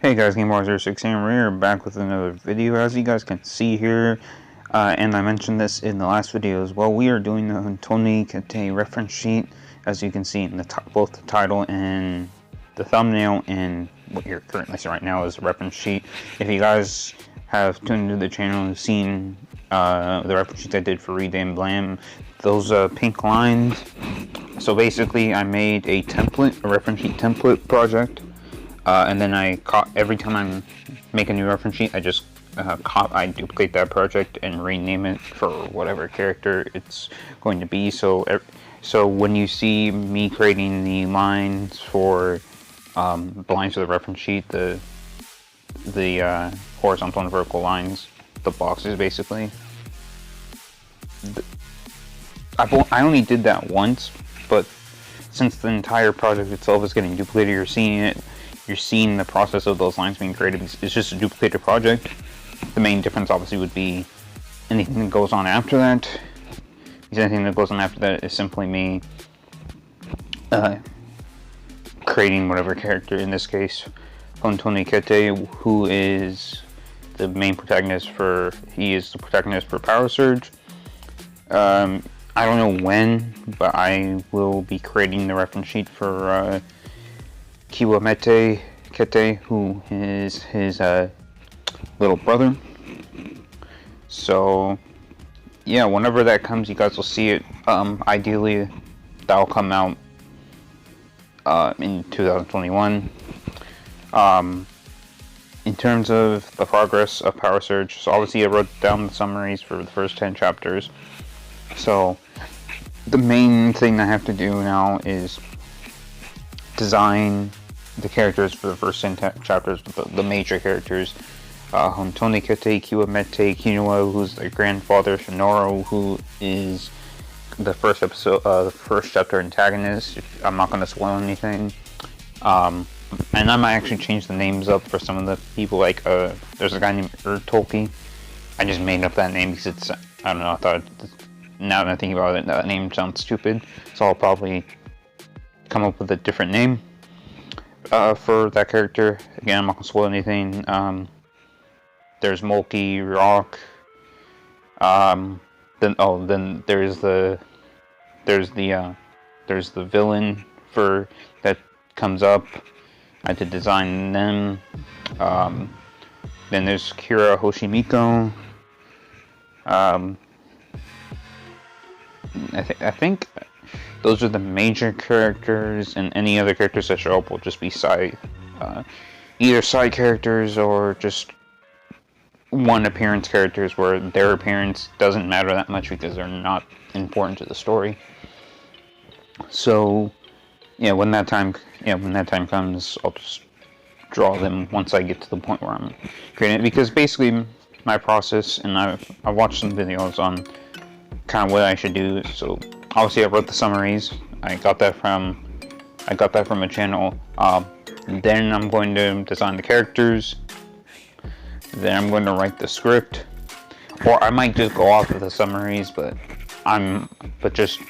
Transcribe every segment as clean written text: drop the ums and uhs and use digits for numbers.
Hey guys, GameWars06 here, back with another video. As you guys can see here, and I mentioned this in the last video as well, we are doing the Hontoni Kettei reference sheet, as you can see in the both the title and the thumbnail, and what you're currently seeing right now is a reference sheet. If you guys have tuned into the channel and seen the reference sheets I did for Read and Blam, those pink lines, so basically I made a template, a reference sheet template project. And then every time I make a new reference sheet, I just I duplicate that project and rename it for whatever character it's going to be. So when you see me creating the lines for the lines for the reference sheet, the horizontal and vertical lines, the boxes basically. I only did that once, but since the entire project itself is getting duplicated, you're seeing it. You're seeing the process of those lines being created. It's just a duplicated project. The main difference obviously would be anything that goes on after that. Because anything that goes on after that is simply me creating whatever character, in this case Hontoni Kettei, who is the main protagonist for, he is the protagonist for Power Surge. I don't know when, but I will be creating the reference sheet for Kettei, who is his little brother. So yeah, whenever that comes, you guys will see it. Ideally, that'll come out in 2021. In terms of the progress of Power Surge, so obviously I wrote down the summaries for the first 10 chapters. So the main thing I have to do now is design the characters for the first 10 chapters, the major characters. Hontoni Kettei, Quinoa, who's the grandfather, Shinoro, who is the first episode, the first chapter antagonist. I'm not going to spoil anything. And I might actually change the names up for some of the people, like, there's a guy named Tolkien. I just made up that name because it's, I don't know, I thought, now that I think about it, that name sounds stupid, so I'll probably come up with a different name for that character. Again, I'm not gonna spoil anything. There's Mulkey, Rock. Then there's the villain for that comes up. I had to design them. Then there's Kira Hoshimiko. I think those are the major characters, and any other characters that show up will just be either side characters or just one appearance characters where their appearance doesn't matter that much because they're not important to the story. So yeah, when that time comes, I'll just draw them once I get to the point where I'm creating it. Because basically my process, and I watched some videos on kind of what I should do. So obviously I wrote the summaries. I got that from a channel. Then I'm going to design the characters. Then I'm going to write the script, or I might just go off of the summaries. But just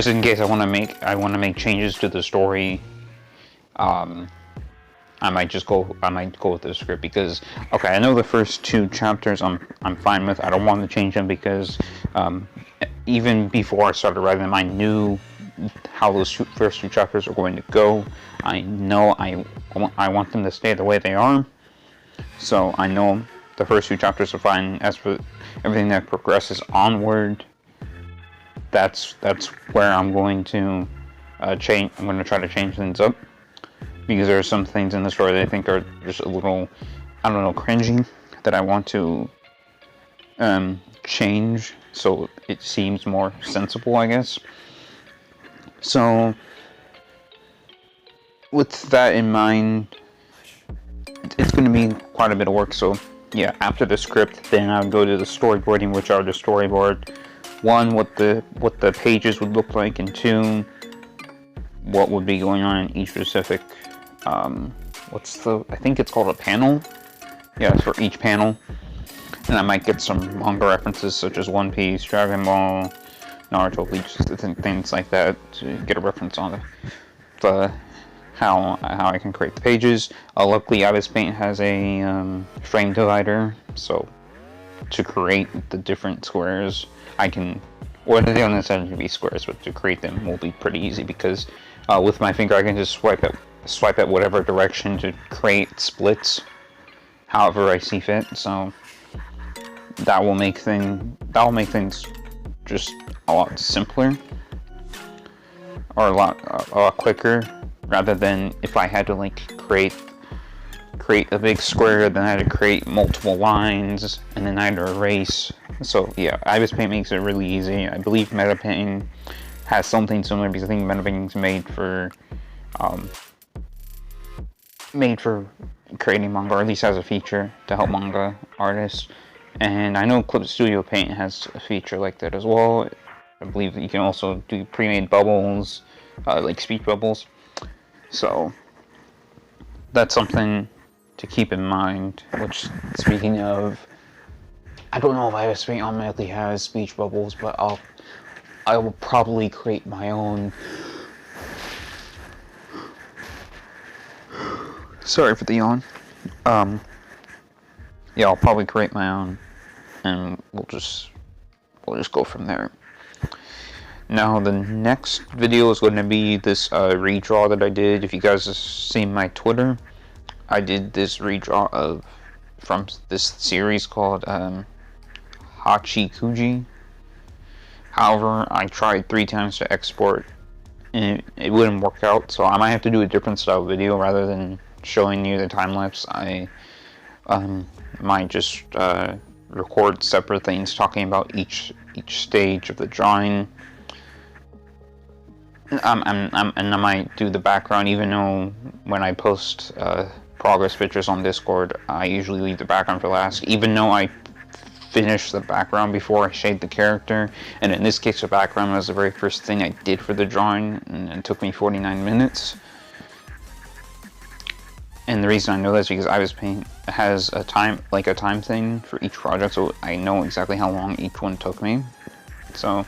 in case I want to make changes to the story. I might go with the script because, okay, I know the first 2 chapters I'm fine with. I don't want to change them because even before I started writing them, I knew how those first 2 chapters are going to go. I know I want them to stay the way they are. So I know the first 2 chapters are fine. As for everything that progresses onward, that's where I'm going to change. I'm going to try to change things up. Because there are some things in the story that I think are just a little, I don't know, cringy, that I want to change so it seems more sensible, I guess. So with that in mind, it's going to be quite a bit of work. So yeah, after the script, then I would go to the storyboarding, which are the storyboard. 1, what the pages would look like, and 2, what would be going on in each specific I think it's called a panel. Yeah, it's for each panel. And I might get some manga references such as One Piece, Dragon Ball, Naruto, Bleach, things like that to get a reference on the how I can create the pages. Luckily, Ibis Paint has a frame divider, so to create the different squares, I can, or they don't necessarily be squares, but to create them will be pretty easy because with my finger I can just swipe at whatever direction to create splits, however I see fit. So that will make things just a lot simpler, or a lot quicker, rather than if I had to like create a big square, then I had to create multiple lines, and then I had to erase. So yeah, Ibis Paint makes it really easy. I believe Meta Painting has something similar, because I think Meta Painting's made for creating manga, or at least has a feature to help manga artists. And I know Clip Studio Paint has a feature like that as well. I believe that you can also do pre-made bubbles, like speech bubbles. So that's something to keep in mind. Which, speaking of, I don't know if Ibis Paint automatically has speech bubbles, but I will probably create my own. Sorry for the yawn. Yeah, I'll probably create my own, and we'll just go from there. Now, the next video is going to be this redraw that I did. If you guys have seen my Twitter, I did this redraw from this series called Hachikuji. However, I tried 3 times to export, and it wouldn't work out, so I might have to do a different style video rather than showing you the time lapse. I might just record separate things talking about each stage of the drawing. And I might do the background, even though when I post progress pictures on Discord, I usually leave the background for last, even though I finish the background before I shade the character. And in this case, the background was the very first thing I did for the drawing, and it took me 49 minutes. And the reason I know that is because Ibis Paint has a time thing for each project, so I know exactly how long each one took me. So,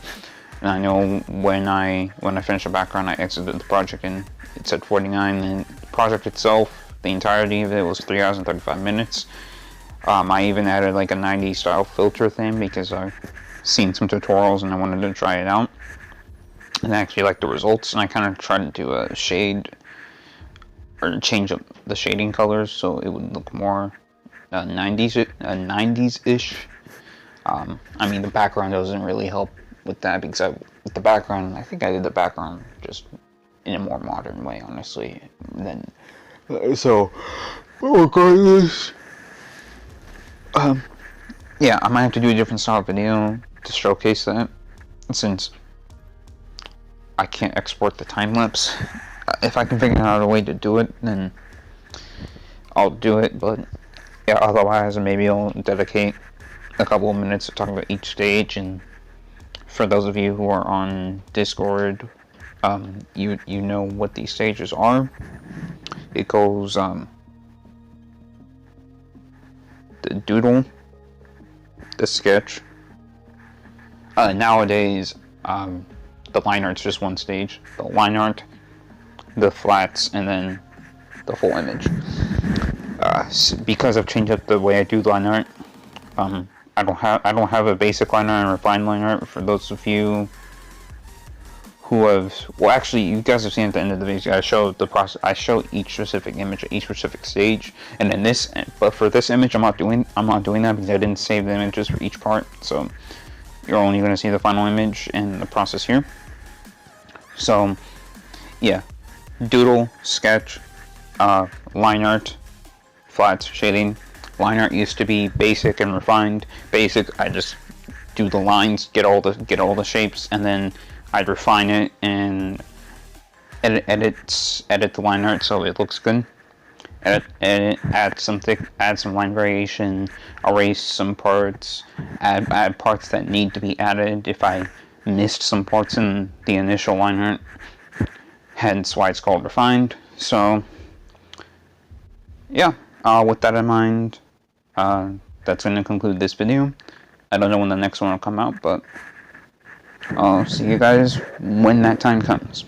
and I know when I finished the background, I exited the project and it said 49. And the project itself, the entirety of it, was 3 hours and 35 minutes. I even added like a 90s style filter thing because I've seen some tutorials and I wanted to try it out. And I actually liked the results, and I kind of tried to shade or change up the shading colors so it would look more 90s-ish. I mean, the background doesn't really help with that, because with the background, I think I did the background just in a more modern way, honestly. Then, so regardless, yeah, I might have to do a different style video to showcase that, since I can't export the time lapse. If I can figure out a way to do it, then I'll do it. But yeah, otherwise, maybe I'll dedicate a couple of minutes to talking about each stage. And for those of you who are on Discord, you know what these stages are. It goes the doodle, the sketch. Nowadays, the line art's just one stage. The line art, the flats, and then the full image. Because I've changed up the way I do line art, I don't have a basic line art and refined line art. For those of you who have, well, actually, you guys have seen at the end of the video, I show the process. I show each specific image at each specific stage, and in this, but for this image, I'm not doing that because I didn't save the images for each part. So you're only going to see the final image and the process here. So yeah, doodle, sketch, line art, flats, shading. Line art used to be basic and refined. Basic, I just do the lines, get all the shapes, and then I'd refine it and edit the line art so it looks good. Add some line variation, erase some parts, add parts that need to be added if I missed some parts in the initial line art. Hence why it's called refined. So yeah, with that in mind, that's going to conclude this video. I don't know when the next one will come out, but I'll see you guys when that time comes.